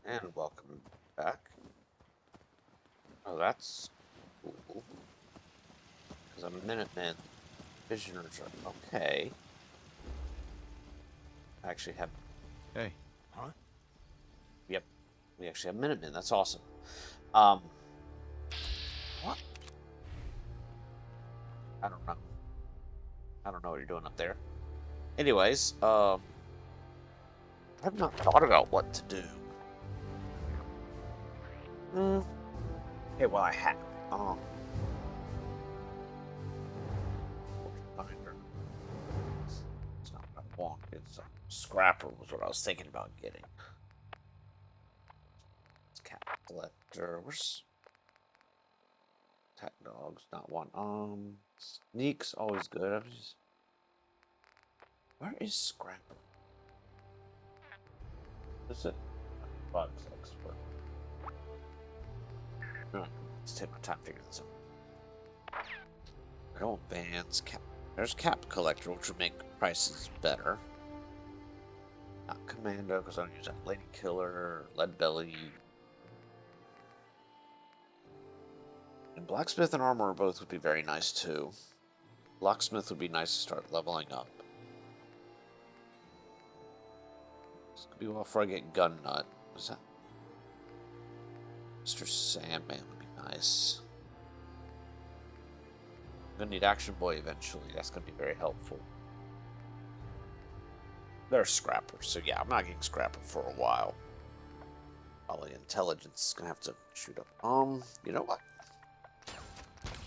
And welcome back. Oh, that's cool. Because a Minuteman Visioners are okay. I actually have. Hey. Huh? Yep, we actually have Minutemen. That's awesome. Um, what? I don't know. I don't know what you're doing up there. Anyways, I've not thought about what to do. Hmm. Okay, well I have. Finder. It's not what I want. It's Scrapper was what I was thinking about getting. It's Cat Collector. Where's Attack Dogs? Not one. Sneak's always good. Where is Scrapper? Is it? Bugs expert. Alright, let's take my time figuring this out. I don't advance cap. There's Cap Collector, which would make prices better. Not Commando, because I don't use that. Lady Killer, Lead Belly. And Blacksmith and Armor both would be very nice too. Locksmith would be nice to start leveling up. This could be well before I get Gun Nut. What's that? Mr. Sandman would be nice. I'm gonna need Action Boy eventually. That's gonna be very helpful. There's Scrapper, so yeah, I'm not getting Scrapper for a while. Probably Intelligence is gonna have to shoot up. You know what?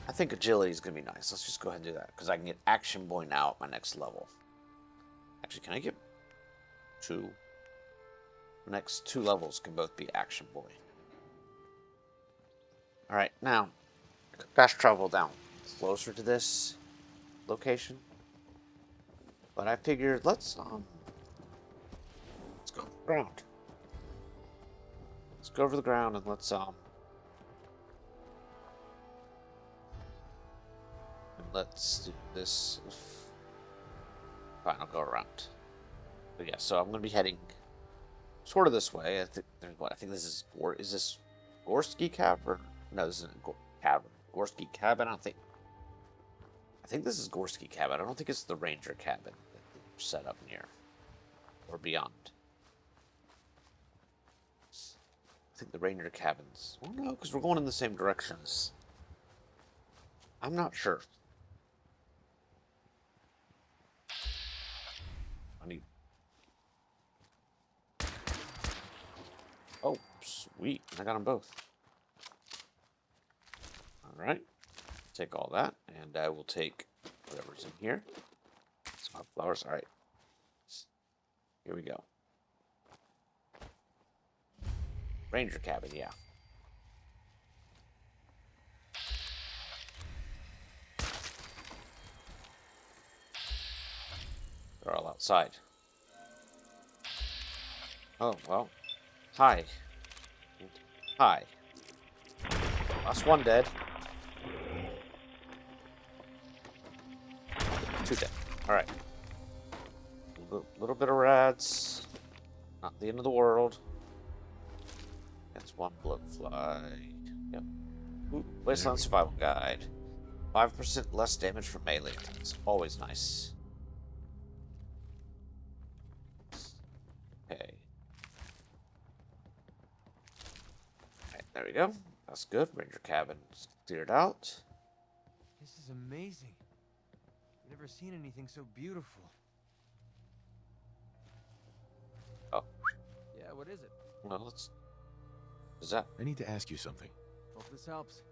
I think Agility is gonna be nice. Let's just go ahead and do that because I can get Action Boy now at my next level. Actually, can I get two? The next two levels can both be Action Boy. All right, now fast travel down closer to this location. But I figured let's go over the ground. Let's go over the ground and let's do this. Fine, I'll go around. But yeah, so I'm gonna be heading sort of this way. I think there's what I think this is. Or is this Gorski Cavern? No, this isn't Cavern. Gorski Cabin. I think this is Gorski Cabin. I don't think it's the Ranger Cabin that they're set up near or beyond. I think the Ranger Cabins. Oh no, because we're going in the same directions. I'm not sure. I need. Oh, sweet! I got them both. All right. Take all that, and I will take whatever's in here. Some flowers. All right. Here we go. Ranger cabin, yeah. They're all outside. Oh, well. Hi. Hi. Last one dead. Two dead. Alright. Little bit of rats. Not the end of the world. That's one bloodfly. Yep. Ooh, Wasteland Survival Guide. 5% less damage from melee attacks. Always nice. Okay. Alright, there we go. That's good. Ranger cabin's cleared out. This is amazing. I've never seen anything so beautiful. Oh. Yeah, what is it? Well, let's... Is that... I need to ask you something. Hope this helps.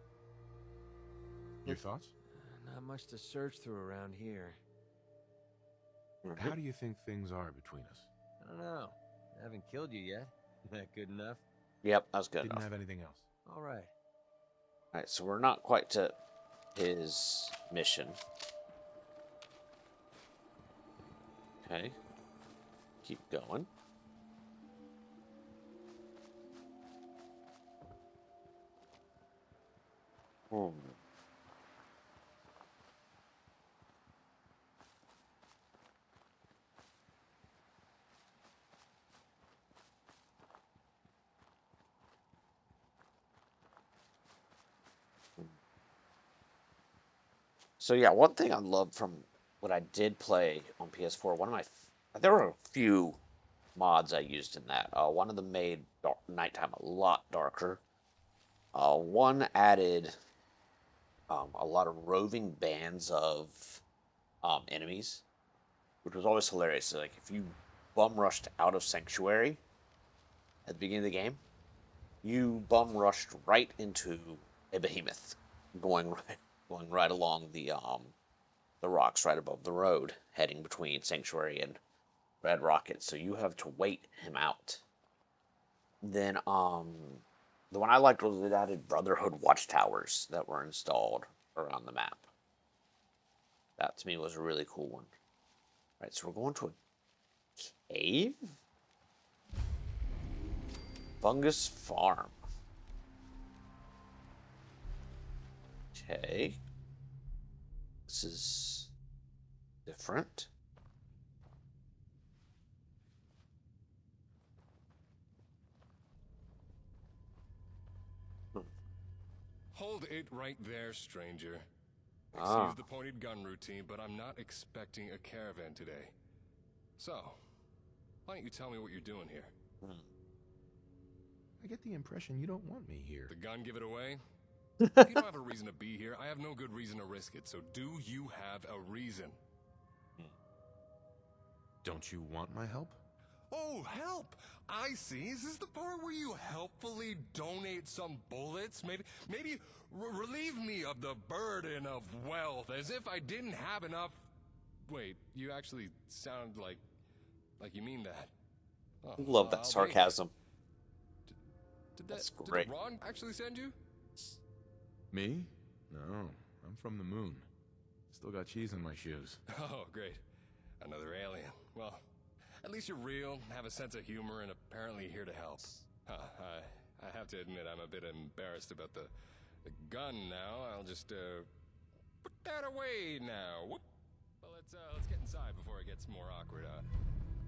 Your thoughts? Not much to search through around here. How do you think things are between us? I don't know. I haven't killed you yet. That good enough? Yep, that's good Didn't enough. have anything else. All right. Alright, so we're not quite to his mission. Okay. Keep going. Hmm. So yeah, one thing I love from what I did play on PS4, there were a few mods I used in that. One of them made nighttime a lot darker. One added a lot of roving bands of enemies, which was always hilarious. So, like if you bum rushed out of Sanctuary at the beginning of the game, you bum rushed right into a behemoth, going going right along the rocks right above the road, heading between Sanctuary and Red Rocket. So you have to wait him out. Then the one I liked was it added Brotherhood watchtowers that were installed around the map. That to me was a really cool one. All right, so we're going to a cave? Fungus Farm. Okay. This is different. Hold it right there, stranger. Ah. Excuse the pointed gun routine, but I'm not expecting a caravan today. So, why don't you tell me what you're doing here? I get the impression you don't want me here. The gun give it away? If you don't have a reason to be here, I have no good reason to risk it, so do you have a reason? Don't you want my help? Oh, help! I see. Is this the part where you helpfully donate some bullets? Maybe relieve me of the burden of wealth, as if I didn't have enough... Wait, you actually sound like you mean that. Oh, Love that sarcasm. Did That's did great. Ron actually send you? Me? No, I'm from the moon. Still got cheese in my shoes. Oh, great. Another alien. Well, at least you're real, have a sense of humor, and apparently here to help. I have to admit I'm a bit embarrassed about the gun now. I'll just, put that away now. Whoop. Well, let's get inside before it gets more awkward.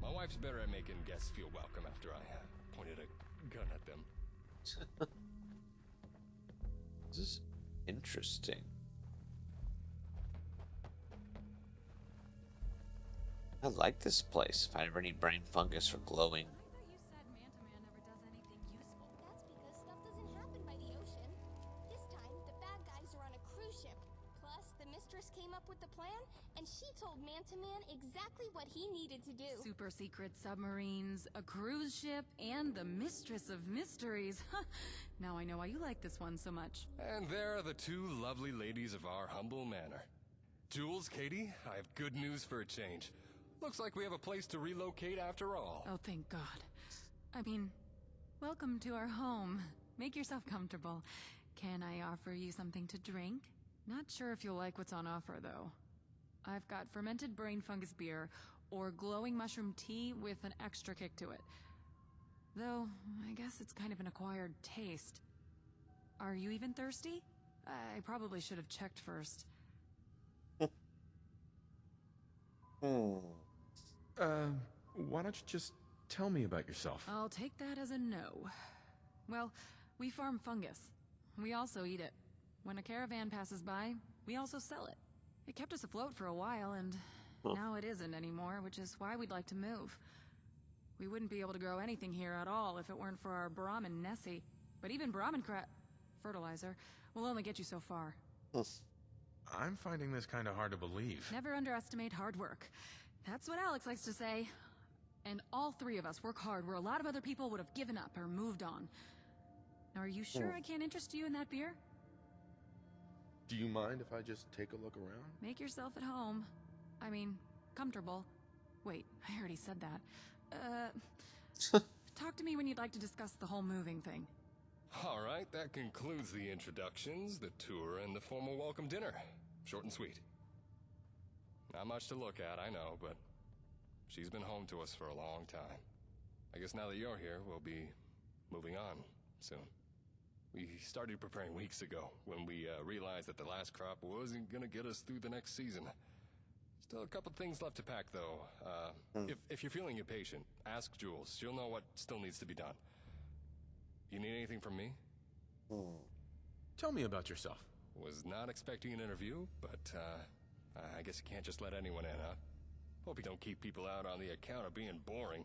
My wife's better at making guests feel welcome after I pointed a gun at them. This is interesting. I like this place. If I ever need brain fungus or glowing. I thought you said Manta-Man never does anything useful. That's because stuff doesn't happen by the ocean. This time, the bad guys are on a cruise ship. Plus, the Mistress came up with the plan, and she told Manta-Man exactly what he needed to do. Super secret submarines, a cruise ship, and the Mistress of Mysteries. Now I know why you like this one so much. And there are the two lovely ladies of our humble manor. Jules, Katie, I have good news for a change. Looks like we have a place to relocate after all. Oh, thank God. I mean, welcome to our home. Make yourself comfortable. Can I offer you something to drink? Not sure if you'll like what's on offer, though. I've got fermented brain fungus beer, or glowing mushroom tea with an extra kick to it. Though, I guess it's kind of an acquired taste. Are you even thirsty? I probably should have checked first. Why don't you just tell me about yourself? I'll take that as a no. Well, we farm fungus. We also eat it. When a caravan passes by, we also sell it. It kept us afloat for a while, and now it isn't anymore, which is why we'd like to move. We wouldn't be able to grow anything here at all if it weren't for our Brahmin Nessie. But even Brahmin fertilizer will only get you so far. I'm finding this kind of hard to believe. Never underestimate hard work. That's what Alex likes to say. And all three of us work hard where a lot of other people would have given up or moved on. Now, are you sure I can't interest you in that beer? Do you mind if I just take a look around? Make yourself at home. I mean, comfortable. Wait, I already said that. Talk to me when you'd like to discuss the whole moving thing. All right, that concludes the introductions, the tour, and the formal welcome dinner. Short and sweet. Not much to look at, I know, but she's been home to us for a long time. I guess now that you're here, we'll be moving on soon. We started preparing weeks ago when we realized that the last crop wasn't gonna get us through the next season. Still a couple things left to pack, though. If you're feeling impatient, ask Jules. She'll know what still needs to be done. You need anything from me? Tell me about yourself. Was not expecting an interview, but, I guess you can't just let anyone in, huh? Hope you don't keep people out on the account of being boring.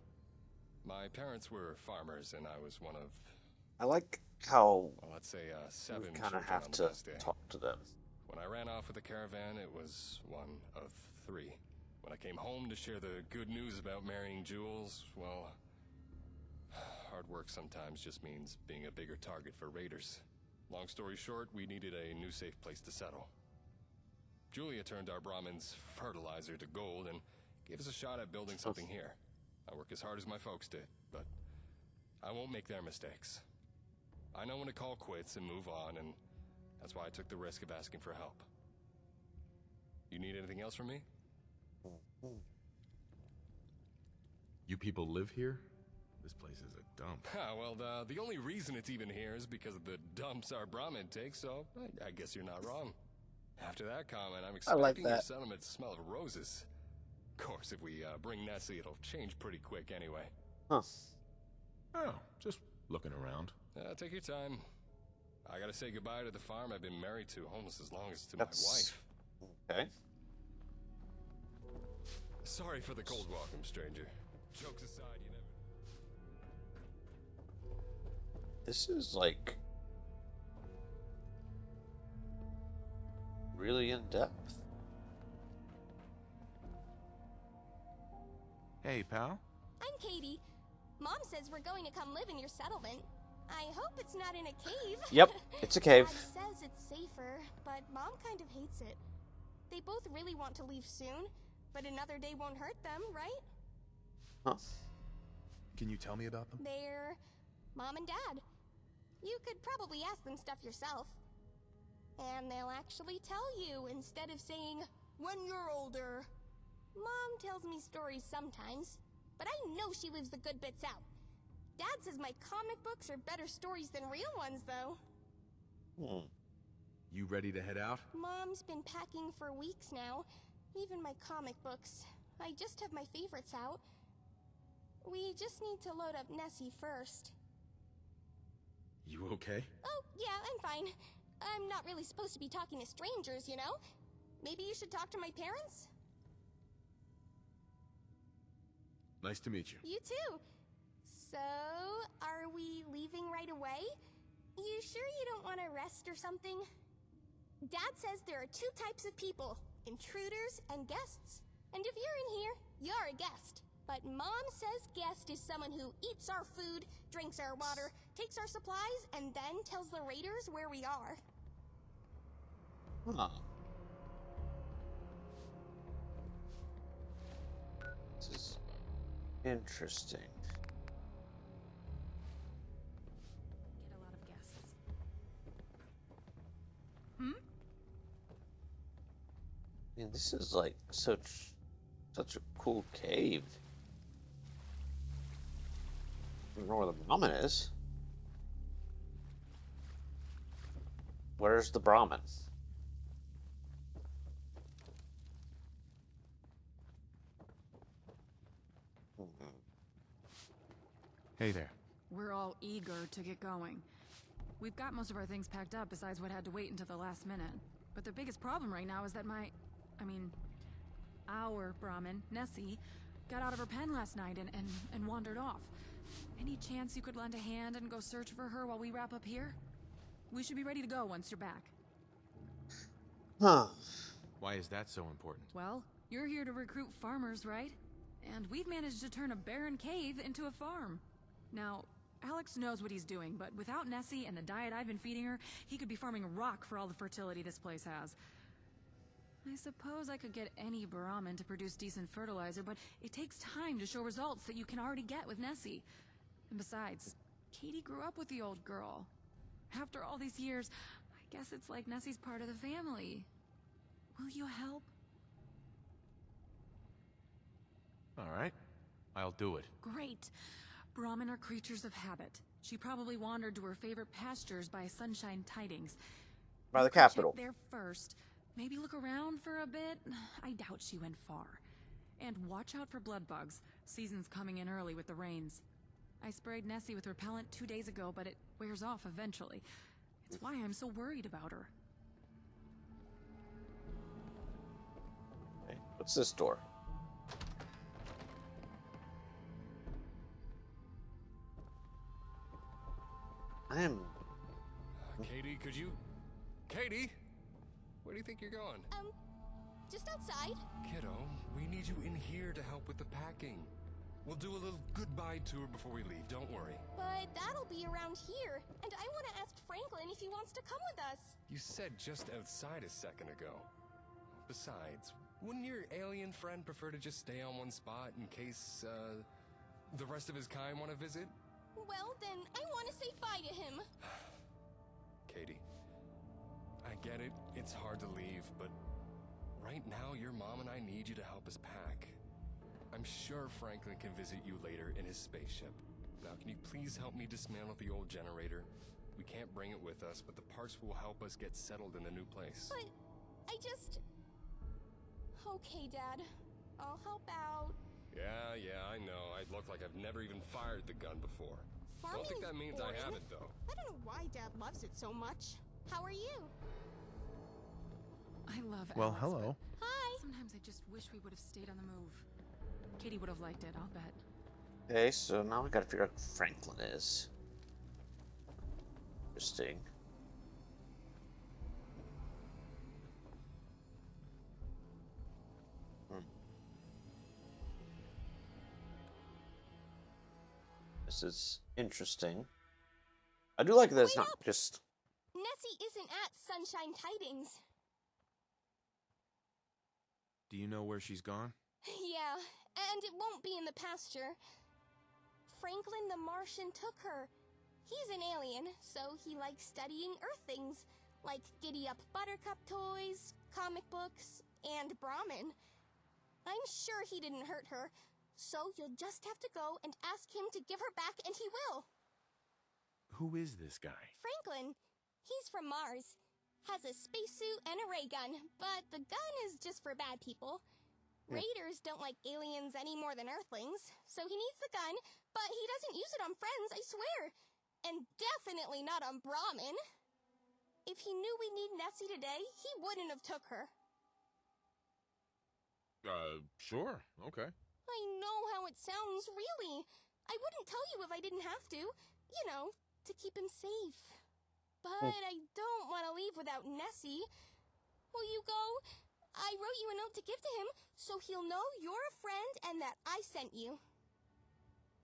My parents were farmers, and I was one of, I like how well, let's say, we 7 kind children of have on the to best day. talk to them. When I ran off with the caravan, it was one of 3. When I came home to share the good news about marrying Jules, well, hard work sometimes just means being a bigger target for raiders. Long story short, we needed a new safe place to settle. Julia turned our Brahmin's fertilizer to gold and gave us a shot at building something here. I work as hard as my folks did, but I won't make their mistakes. I know when to call quits and move on, and that's why I took the risk of asking for help. You need anything else from me? You people live here? This place is a dump. Well, the only reason it's even here is because of the dumps our Brahmin takes, so I guess you're not wrong. After that comment, I'm expecting your that. settlement to smell of roses. Of course, if we bring Nessie, it'll change pretty quick anyway. Huh. Oh, just looking around. Take your time. I gotta say goodbye to the farm I've been married to almost as long as to That's- my wife. Okay. Sorry for the cold welcome, stranger. Jokes aside, you never... This is like really in depth. Hey, pal. I'm Katie. Mom says we're going to come live in your settlement. I hope it's not in a cave. Yep, it's a cave. Dad says it's safer, but Mom kind of hates it. They both really want to leave soon, but another day won't hurt them, right? Huh. Can you tell me about them? They're Mom and Dad. You could probably ask them stuff yourself. And they'll actually tell you instead of saying, when you're older. Mom tells me stories sometimes, but I know she leaves the good bits out. Dad says my comic books are better stories than real ones, though. You ready to head out? Mom's been packing for weeks now. Even my comic books. I just have my favorites out. We just need to load up Nessie first. You okay? Oh, yeah, I'm fine. I'm not really supposed to be talking to strangers, you know? Maybe you should talk to my parents? Nice to meet you. You too. So, are we leaving right away? You sure you don't want to rest or something? Dad says there are 2 types of people, intruders and guests. And if you're in here, you're a guest. But Mom says guest is someone who eats our food, drinks our water, takes our supplies, and then tells the raiders where we are. Huh. This is interesting. Get a lot of guests. I mean, this is like such a cool cave. I don't know where the Brahmin is. Where's the Brahmin? Hey there. We're all eager to get going. We've got most of our things packed up besides what had to wait until the last minute. But the biggest problem right now is that our Brahmin, Nessie, got out of her pen last night and wandered off. Any chance you could lend a hand and go search for her while we wrap up here? We should be ready to go once you're back. Huh. Why is that so important? Well, you're here to recruit farmers, right? And we've managed to turn a barren cave into a farm. Now, Alex knows what he's doing, but without Nessie and the diet I've been feeding her, he could be farming rock for all the fertility this place has. I suppose I could get any Brahmin to produce decent fertilizer, but it takes time to show results that you can already get with Nessie. And besides, Katie grew up with the old girl. After all these years, I guess it's like Nessie's part of the family. Will you help? All right. I'll do it. Great. Brahmin are creatures of habit. She probably wandered to her favorite pastures by Sunshine Tidings. By the You could capital. check there first. Maybe look around for a bit. I doubt she went far. And watch out for blood bugs. Season's coming in early with the rains. I sprayed Nessie with repellent 2 days ago, but it wears off eventually. It's why I'm so worried about her. What's this door? I am. Katie, could you... Katie? Where do you think you're going? Just outside. Kiddo, we need you in here to help with the packing. We'll do a little goodbye tour before we leave, don't worry. But that'll be around here, and I want to ask Franklin if he wants to come with us. You said just outside a second ago. Besides, wouldn't your alien friend prefer to just stay on one spot in case, the rest of his kind want to visit? Well, then I want to say bye to him. Katie, I get it, it's hard to leave, but right now your mom and I need you to help us pack. I'm sure Franklin can visit you later in his spaceship. Now, can you please help me dismantle the old generator? We can't bring it with us, but the parts will help us get settled in the new place. But I just... Okay, Dad. I'll help out. Yeah, I know. I'd look like I've never even fired the gun before. Farming Don't think is that means boring. I haven't, though. I don't know why Dad loves it so much. How are you? I love Well, Alice, hello. but Hi. sometimes I just wish we would have stayed on the move. Katie would have liked it, I'll bet. Okay, so now we gotta figure out who Franklin is. Interesting. This is interesting. I do like that it's Wait not up! just... Nessie isn't at Sunshine Tidings. Do you know where she's gone? Yeah, and it won't be in the pasture. Franklin the Martian took her. He's an alien, so he likes studying Earth things, like giddy-up Buttercup toys, comic books, and Brahmin. I'm sure he didn't hurt her, so you'll just have to go and ask him to give her back, and he will. Who is this guy? Franklin, he's from Mars. Has a spacesuit and a ray gun, but the gun is just for bad people. Raiders don't like aliens any more than Earthlings, so he needs the gun, but he doesn't use it on friends, I swear. And definitely not on Brahmin. If he knew we need Nessie today, he wouldn't have took her. Sure. Okay. I know how it sounds, really. I wouldn't tell you if I didn't have to. You know, to keep him safe. But I don't want to leave without Nessie. Will you go? I wrote you a note to give to him, so he'll know you're a friend and that I sent you.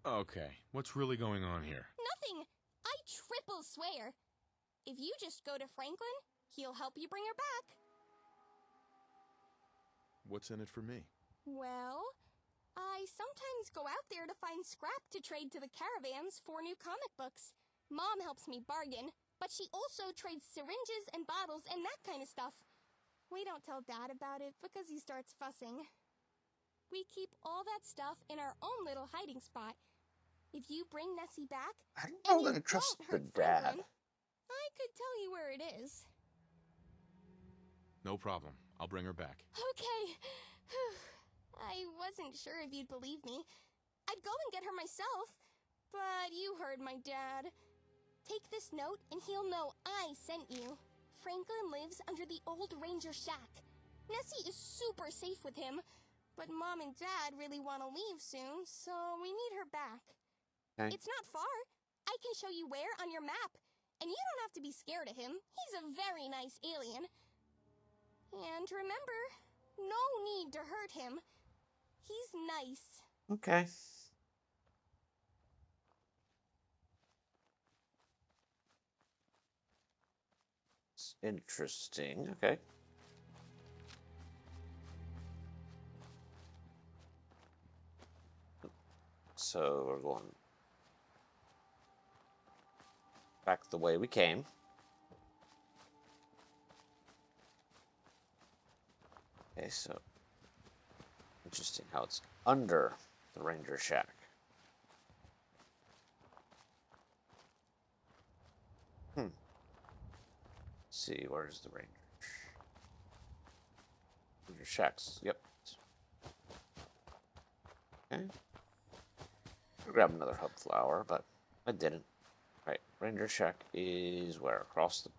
Okay. What's really going on here? Nothing. I triple swear. If you just go to Franklin, he'll help you bring her back. What's in it for me? Well, I sometimes go out there to find scrap to trade to the caravans for new comic books. Mom helps me bargain, but she also trades syringes and bottles and that kind of stuff. We don't tell Dad about it because he starts fussing. We keep all that stuff in our own little hiding spot. If you bring Nessie back, I don't and know that you I trust don't the hurt dad. Franklin, I could tell you where it is. No problem. I'll bring her back. Okay. I wasn't sure if you'd believe me. I'd go and get her myself, but you heard my dad. Take this note and he'll know I sent you. Franklin lives under the old ranger shack. Nessie is super safe with him, but Mom and Dad really want to leave soon, so we need her back. Okay. It's not far. I can show you where on your map, and you don't have to be scared of him. He's a very nice alien. And remember, no need to hurt him. He's nice. Okay. It's interesting. Okay. So we're going back the way we came. Okay, so interesting how it's under the Ranger Shack. Let's see, where's the Ranger Shacks? Yep. Okay. I'll grab another hub flower, but I didn't. Right, Ranger Shack is where? Across the...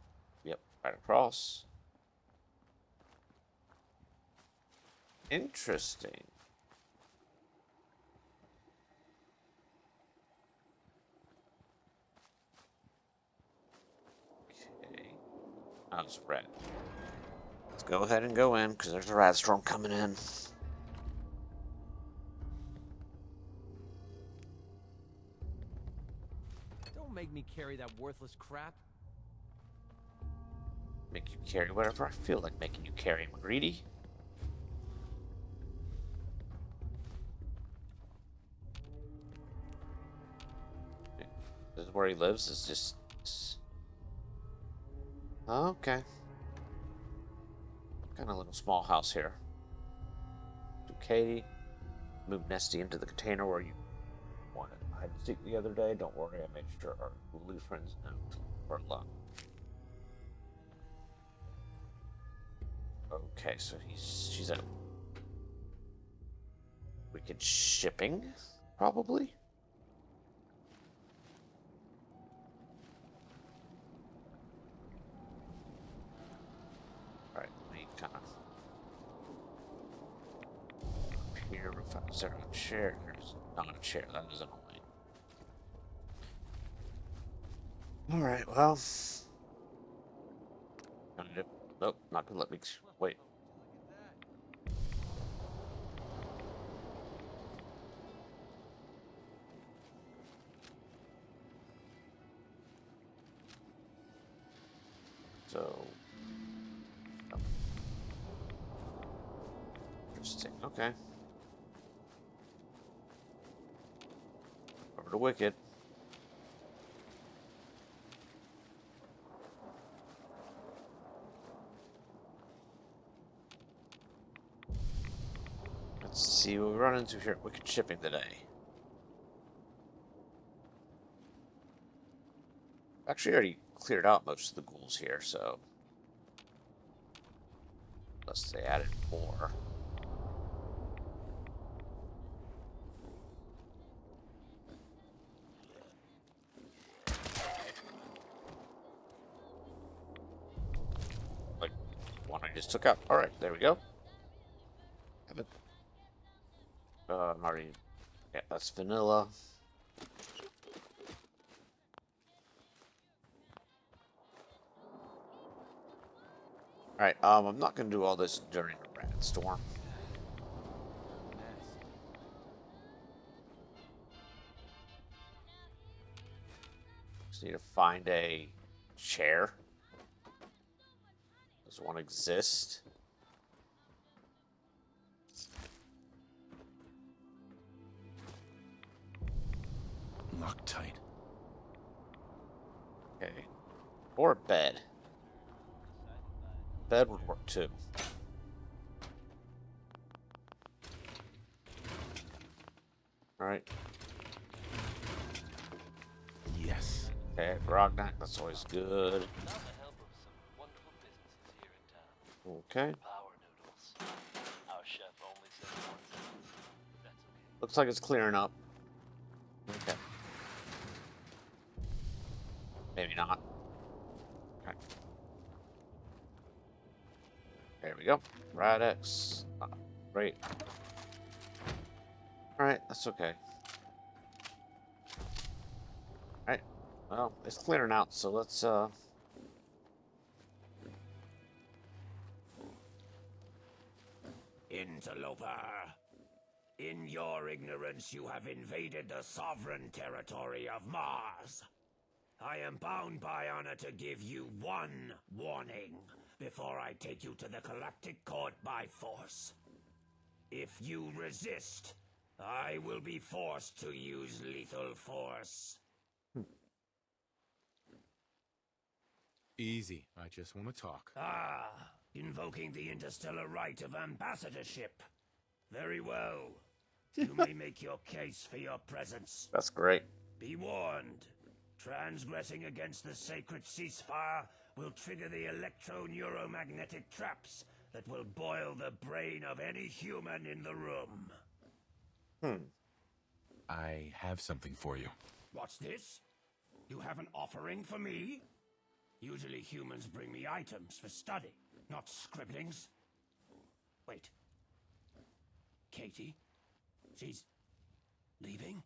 Yep, right across. Interesting. Okay. Oh, it's red. Let's go ahead and go in, because there's a rat storm coming in. Don't make me carry that worthless crap. Make you carry whatever I feel like making you carry, McGreedy. This is where he lives. It's just... Okay. Kind of little small house here. To Katie. Move Nesty into the container where you wanted hide and seek the other day. Don't worry, I made sure our Hulu friends know for luck. Okay, so she's at Wicked Shipping, probably. Alright, let me kind of here. Is there a chair? There's not a chair, that is annoying. Alright, well. Nope, not gonna let me wait. So, oh. Interesting. Okay. Over to Wicked. Let's see what we run into here at Wicked Shipping today. Actually, I already cleared out most of the ghouls here, so unless they added more. Like one I just took out. All right, there we go. Have it. I'm already. Yeah, that's vanilla. Alright, I'm not gonna do all this during a rat storm. Just need to find a chair. Does one exist? Loctite. Okay. Or a bed. Bed would work too. Alright. Yes. Okay, Grognak, that's always good. Okay. Looks like it's clearing up. Okay. Maybe not. Okay. There we go. Radex. Great. Alright, that's okay. Alright. Well, it's clearing out, so let's Interloper. In your ignorance, you have invaded the sovereign territory of Mars. I am bound by honor to give you one warning before I take you to the Galactic Court by force. If you resist, I will be forced to use lethal force. Easy. I just want to talk. Ah, invoking the interstellar right of ambassadorship. Very well. You may make your case for your presence. that's great. Be warned. Transgressing against the sacred ceasefire will trigger the electro-neuromagnetic traps that will boil the brain of any human in the room. I have something for you. What's this? You have an offering for me? Usually humans bring me items for study, not scribblings. Wait. Katie? She's leaving?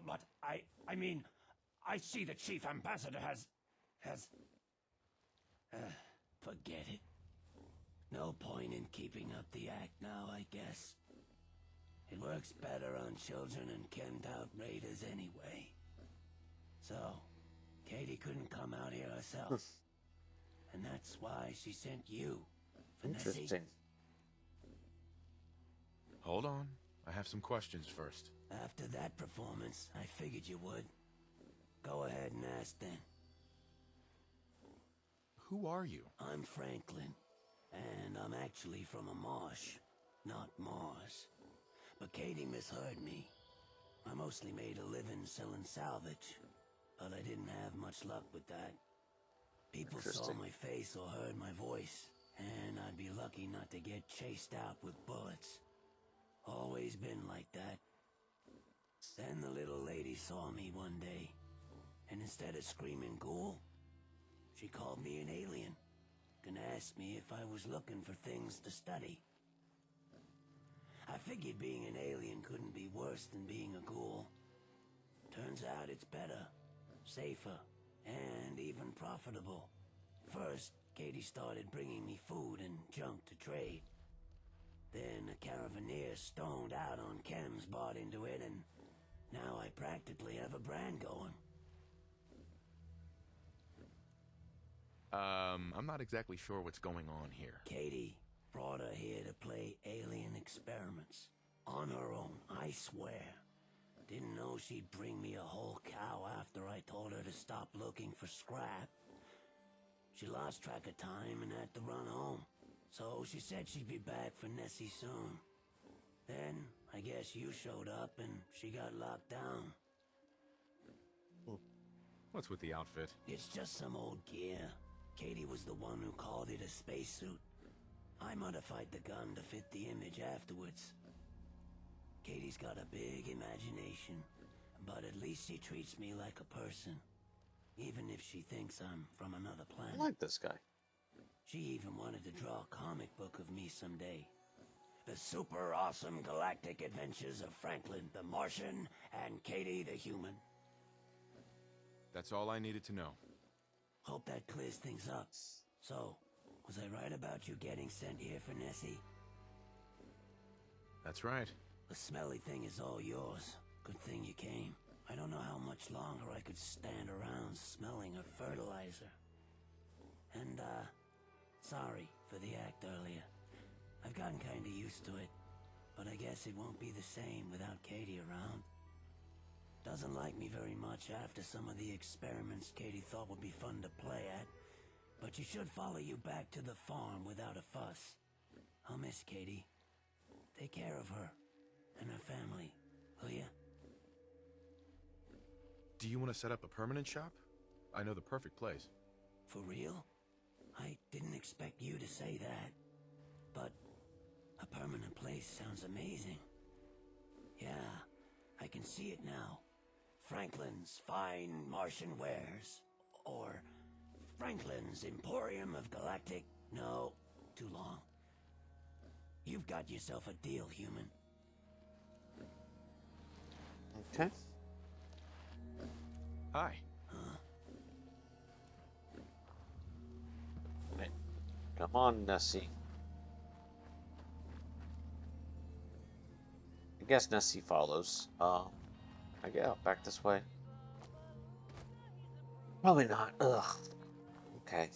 But I mean, I see the Chief Ambassador has... forget it. No point in keeping up the act now, I guess. It works better on children and Kent-out raiders anyway. So, Katie couldn't come out here herself. And that's why she sent you, Nessie. Interesting. Hold on. I have some questions first. After that performance, I figured you would. Go ahead and ask then. Who are you? I'm Franklin, and I'm actually from a marsh, not Mars. But Katie misheard me. I mostly made a living selling salvage, but I didn't have much luck with that. People saw my face or heard my voice, and I'd be lucky not to get chased out with bullets. Always been like that. Then the little lady saw me one day, and instead of screaming ghoul, she called me an alien, and asked me if I was looking for things to study. I figured being an alien couldn't be worse than being a ghoul. Turns out it's better, safer, and even profitable. First, Katie started bringing me food and junk to trade. Then a caravaneer stoned out on chems bought into it, and now I practically have a brand going. I'm not exactly sure what's going on here. Katie brought her here to play alien experiments. On her own, I swear. Didn't know she'd bring me a whole cow after I told her to stop looking for scrap. She lost track of time and had to run home. So she said she'd be back for Nessie soon. Then, I guess you showed up and she got locked down. What's with the outfit? It's just some old gear. Katie was the one who called it a spacesuit. I modified the gun to fit the image afterwards. Katie's got a big imagination, but at least she treats me like a person, even if she thinks I'm from another planet. I like this guy. She even wanted to draw a comic book of me someday. The super awesome galactic adventures of Franklin the Martian and Katie the Human. That's all I needed to know. Hope that clears things up. So, was I right about you getting sent here for Nessie? That's right. The smelly thing is all yours. Good thing you came. I don't know how much longer I could stand around smelling her fertilizer. And, sorry for the act earlier. I've gotten kinda used to it, but I guess it won't be the same without Katie around. Doesn't like me very much after some of the experiments Katie thought would be fun to play at, but she should follow you back to the farm without a fuss. I'll miss Katie. Take care of her and her family, will ya? Do you want to set up a permanent shop? I know the perfect place. For real? I didn't expect you to say that, but a permanent place sounds amazing. Yeah, I can see it now. Franklin's Fine Martian Wares. Or Franklin's Emporium of Galactic... No, too long. You've got yourself a deal, human. Okay. Hi. Huh? Right. Come on, Nessie. I guess Nessie follows. I get out back this way. Probably not. Ugh. Okay.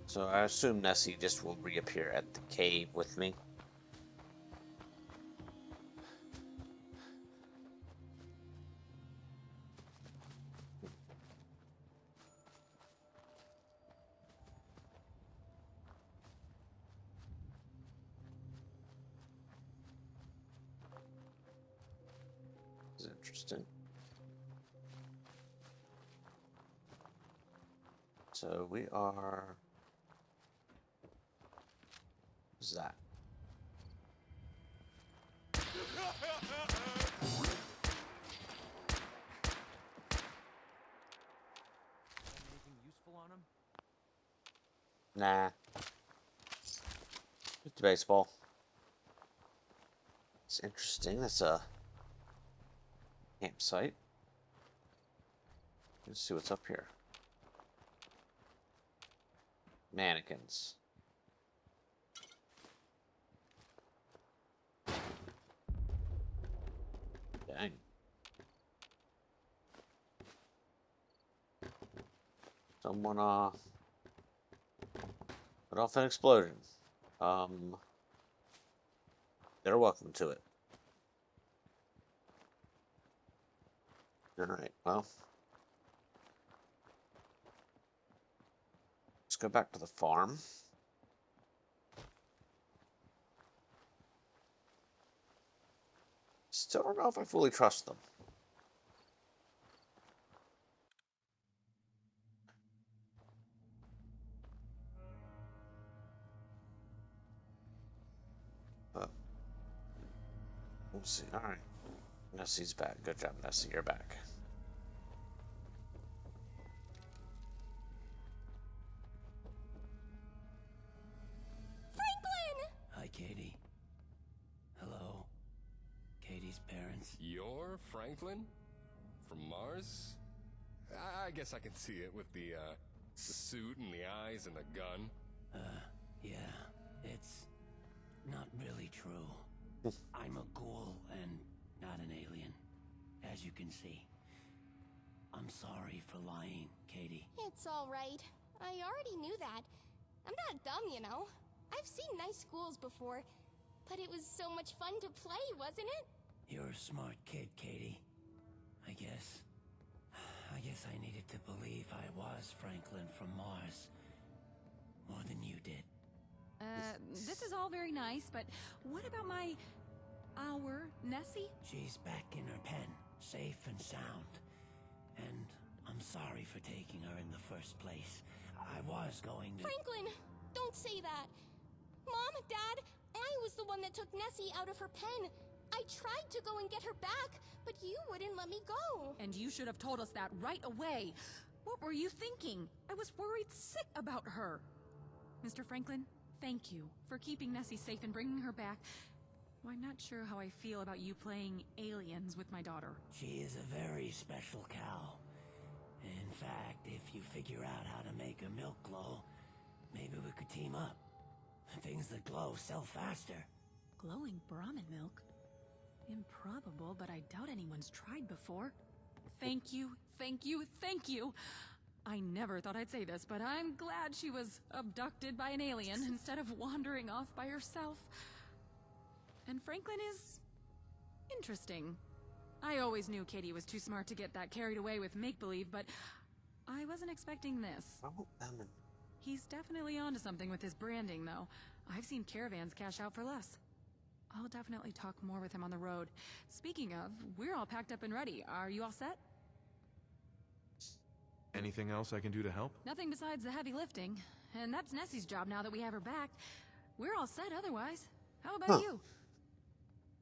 So I assume Nessie just will reappear at the cave with me. This is interesting. So we are... What's that? Anything useful on him? Nah. It's baseball. It's interesting. That's a campsite. Let's see what's up here. Mannequins. Dang. Someone, put off an explosion. They're welcome to it. Alright, well. Let's go back to the farm. Still don't know if I fully trust them. But we'll see. Alright. Nessie's back. Good job, Nessie. You're back. Franklin! Hi, Katie. Hello. Katie's parents. You're Franklin? From Mars? I guess I can see it with the suit and the eyes and the gun. Yeah, it's not really true. I'm a ghoul and not an alien, as you can see. I'm sorry for lying, Katie. It's alright. I already knew that. I'm not dumb, you know. I've seen nice schools before, but it was so much fun to play, wasn't it? You're a smart kid, Katie. I guess I needed to believe I was Franklin from Mars. More than you did. This is all very nice, but what about our Nessie? She's back in her pen, safe and sound. And I'm sorry for taking her in the first place. I was going to... Franklin, don't say that. Mom, Dad, I was the one that took Nessie out of her pen. I tried to go and get her back, but you wouldn't let me go. And you should have told us that right away. What were you thinking? I was worried sick about her. Mr. Franklin, thank you for keeping Nessie safe and bringing her back. I'm not sure how I feel about you playing aliens with my daughter. She is a very special cow. In fact, if you figure out how to make her milk glow, maybe we could team up. Things that glow sell faster. Glowing Brahmin milk? Improbable, but I doubt anyone's tried before. Thank you, thank you, thank you! I never thought I'd say this, but I'm glad she was abducted by an alien instead of wandering off by herself. And Franklin is... interesting. I always knew Katie was too smart to get that carried away with make-believe, but I wasn't expecting this. He's definitely onto something with his branding, though. I've seen caravans cash out for less. I'll definitely talk more with him on the road. Speaking of, we're all packed up and ready. Are you all set? Anything else I can do to help? Nothing besides the heavy lifting. And that's Nessie's job now that we have her back. We're all set otherwise. How about you?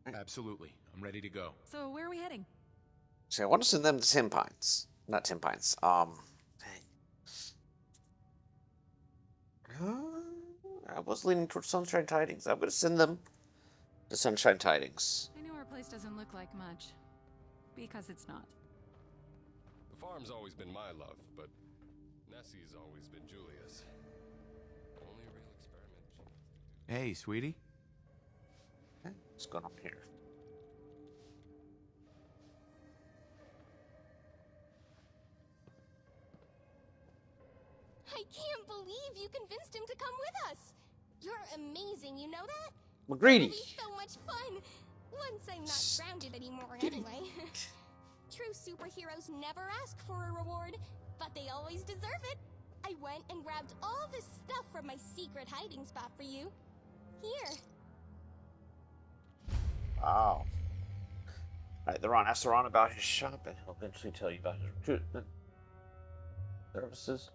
Absolutely. I'm ready to go. So where are we heading? See, I want to send them to Tim Pines. Not Tim Pines. I was leaning towards Sunshine Tidings. I'm going to send them to Sunshine Tidings. I know our place doesn't look like much. Because it's not. The farm's always been my love, but Nessie's always been Julia's. Only real experiment she has to do. Hey, sweetie. Okay, what's going on here? I can't believe you convinced him to come with us. You're amazing, you know that? McGreedy! It'll be so much fun. Once I'm not grounded anymore, anyway. True superheroes never ask for a reward, but they always deserve it. I went and grabbed all this stuff from my secret hiding spot for you. Here. Wow. Alright, they're on. Ask Ron about his shop, and he'll eventually tell you about his recruitment services.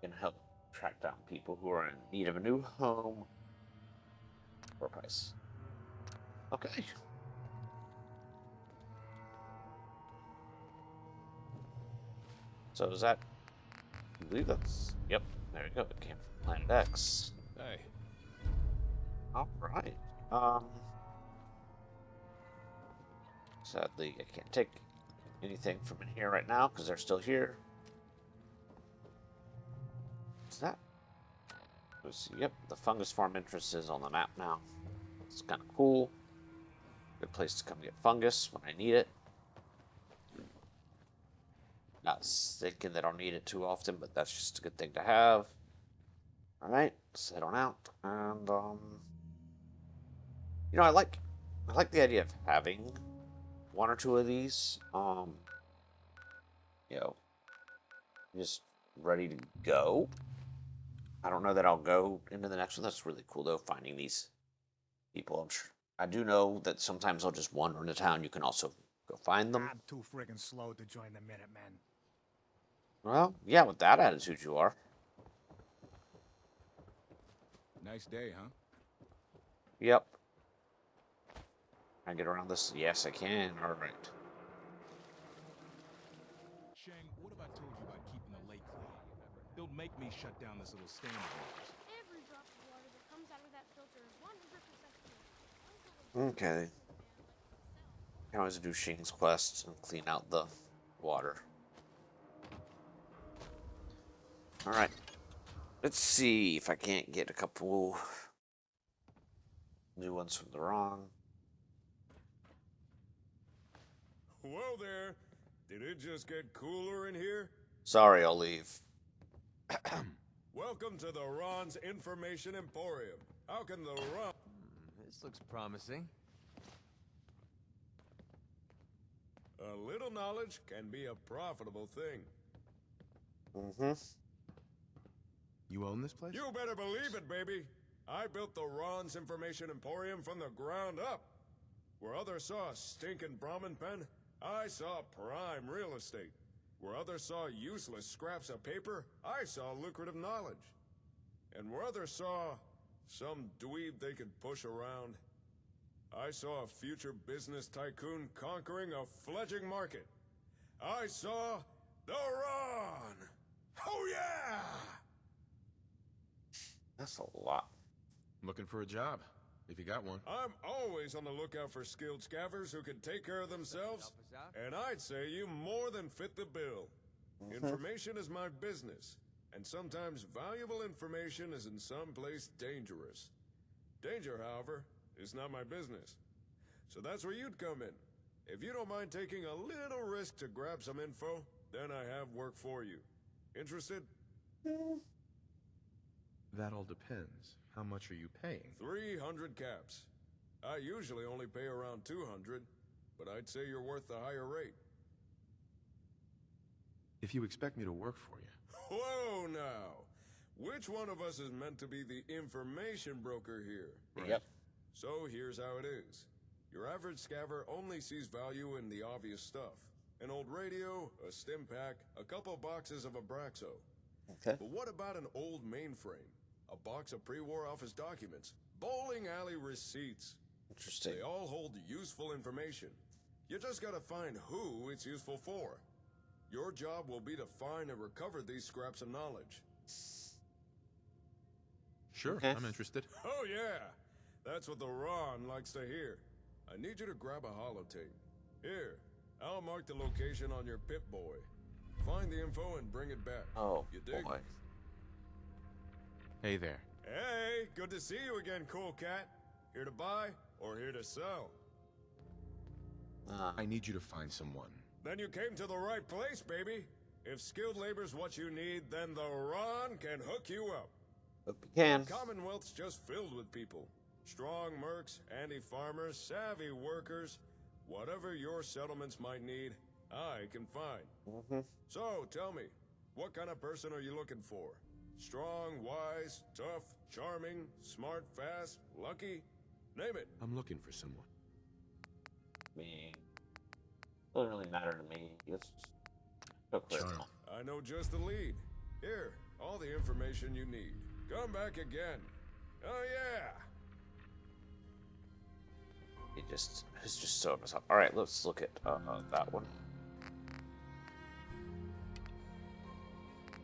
Can help track down people who are in need of a new home for a price. Okay. So is that... I believe that's... Yep. There you go. It came from Planet X. Hey, All right. Sadly, I can't take anything from in here right now because they're still here. What's that? Yep, the fungus farm entrance is on the map now. It's kind of cool. Good place to come get fungus when I need it. Not thinking that I'll need it too often, but that's just a good thing to have. All right, let's head on out. And you know, I like the idea of having one or two of these. You know, just ready to go. I don't know that I'll go into the next one. That's really cool though, finding these people. I'm sure I do know that sometimes I'll just wander into town. You can also go find them. I'm too friggin' slow to join the Minutemen. Well, yeah, with that attitude you are. Nice day, huh? Yep. Can I get around this? Yes, I can. All right. Shang, what have I told you about keeping the lake clean? Don't make me shut down this little stand of yours. Every drop of water that comes out of that filter is 100% pure. Okay. I can always do Shing's quest and clean out the water. All right. Let's see if I can't get a couple new ones from the wrong. Whoa there! Did it just get cooler in here? Sorry, I'll leave. Welcome to the Ron's Information Emporium. How can the Ron... This looks promising. A little knowledge can be a profitable thing. Mm-hmm. You own this place? You better believe it, baby! I built the Ron's Information Emporium from the ground up. Where others saw a stinking Brahmin pen, I saw prime real estate. Where others saw useless scraps of paper, I saw lucrative knowledge. And where others saw some dweeb they could push around, I saw a future business tycoon conquering a fledgling market. I saw the Ron! Oh yeah! That's a lot. Looking for a job, if you got one. I'm always on the lookout for skilled scavvers who can take care of themselves, Help us out? and I'd say you more than fit the bill. Information is my business, and sometimes valuable information is in some place dangerous. Danger, however, is not my business. So that's where you'd come in. If you don't mind taking a little risk to grab some info, then I have work for you. Interested? That all depends. How much are you paying? 300 caps. I usually only pay around 200, but I'd say you're worth the higher rate. If you expect me to work for you. Whoa now! Which one of us is meant to be the information broker here? Yep. So here's how it is. Your average scaver only sees value in the obvious stuff. An old radio, a stim pack, a couple boxes of Abraxo. Okay. But what about an old mainframe? A box of pre-war office documents? Bowling alley receipts? Interesting. They all hold useful information. You just gotta find who it's useful for. Your job will be to find and recover these scraps of knowledge. Sure, Okay. I'm interested. Oh yeah! That's what the Ron likes to hear. I need you to grab a holotape. Here, I'll mark the location on your Pip-Boy. Find the info and bring it back. Oh, You dig? boy. Hey there. Hey, good to see you again, cool cat. Here to buy or here to sell? I need you to find someone. Then you came to the right place, baby. If skilled labor's what you need, then the Ron can hook you up. Hope you can. Commonwealth's just filled with people. Strong mercs, anti-farmers, savvy workers. Whatever your settlements might need, I can find. Mm-hmm. So, tell me, what kind of person are you looking for? Strong, wise, tough, charming, smart, fast, lucky? Name it. I'm looking for someone. Me. Doesn't really matter to me. It's so critical. Charm. I know just the lead. Here, all the information you need. Come back again. Oh yeah! It's just so messed up. All right, let's look at that one.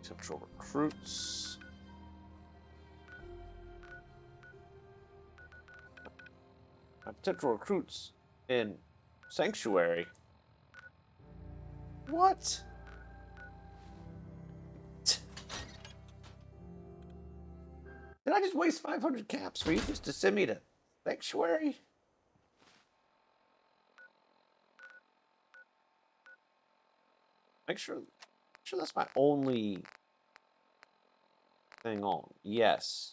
Central recruits. Potential recruits in Sanctuary. What? Did I just waste 500 caps for you just to send me to Sanctuary? Make sure that's my only thing on. Yes.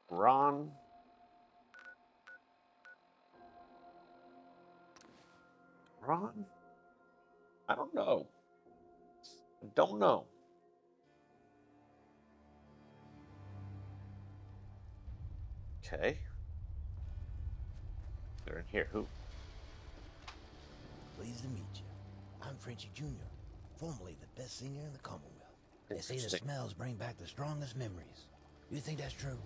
Ron. Ron? I don't know. I don't know. Okay. They're in here. Who? Pleased to meet you. I'm Frenchie Jr., formerly the best singer in the Commonwealth. They say the smells bring back the strongest memories. You think that's true?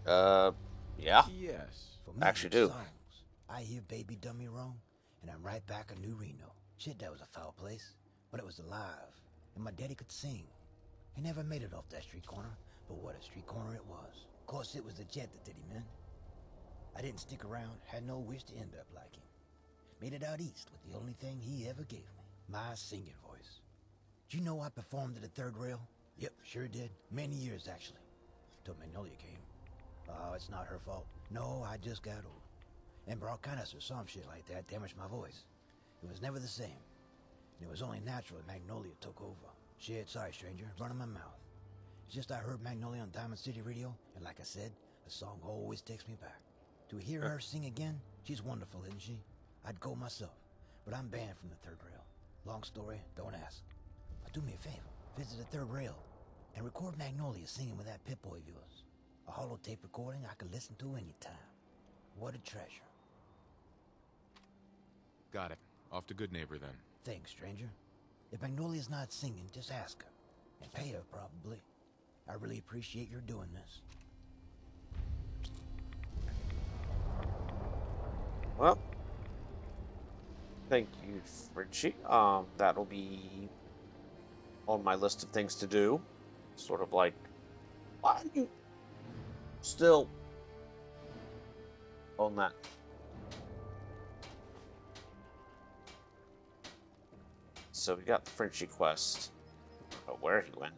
Yeah. Yes. For me, actually do. Songs. I hear Baby Done Me Wrong, and I'm right back in New Reno. Shit, that was a foul place, but it was alive, and my daddy could sing. He never made it off that street corner, but what a street corner it was. Of course, it was the jet that did him in. I didn't stick around, had no wish to end up like him. Made it out east with the only thing he ever gave me, my singing voice. Do you know I performed at the Third Rail? Yep, sure did. Many years, actually. Till Magnolia came. Oh, it's not her fault. No, I just got old. And bronchitis or some shit like that damaged my voice. It was never the same. And it was only natural that Magnolia took over. Shit, sorry, stranger, running my mouth. It's just I heard Magnolia on Diamond City Radio, and like I said, the song always takes me back. To hear her sing again, she's wonderful, isn't she? I'd go myself, but I'm banned from the Third Rail. Long story, don't ask. But do me a favor, visit the Third Rail, and record Magnolia singing with that Pip-Boy of yours. A holotape recording I could listen to anytime. What a treasure. Got it. Off to Good Neighbor then. Thanks, stranger. If Magnolia's not singing, just ask her. And pay her, probably. I really appreciate your doing this. Well, thank you, Frenchie. That'll be on my list of things to do. Sort of like, why are you still on that? So we got the Frenchie quest. I don't know where he went.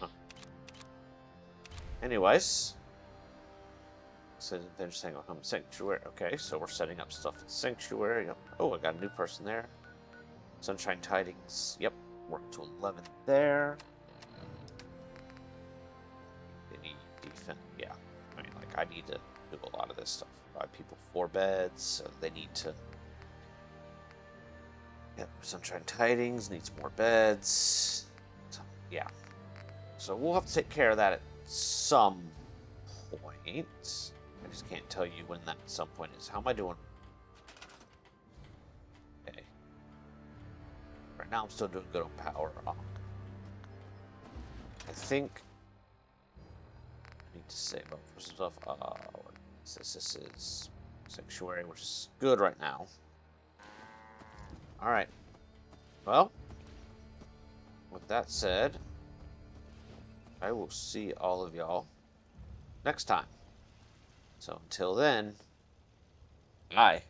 Huh. Anyways. So they're just saying, "I'll come Sanctuary." Okay, so we're setting up stuff at Sanctuary. Yep. Oh, I got a new person there. Sunshine Tidings. Yep. Work to 11 there. They need defense. Yeah. I mean, like, I need to do a lot of this stuff. 5 people, 4 beds. So they need to. Yep. Sunshine Tidings needs more beds. So, yeah. So we'll have to take care of that at some point. I just can't tell you when that some point is. How am I doing? Okay. Right now I'm still doing good on power. I think I need to save up for some stuff. This is Sanctuary, which is good right now. Alright. Well, with that said, I will see all of y'all next time. So until then, bye.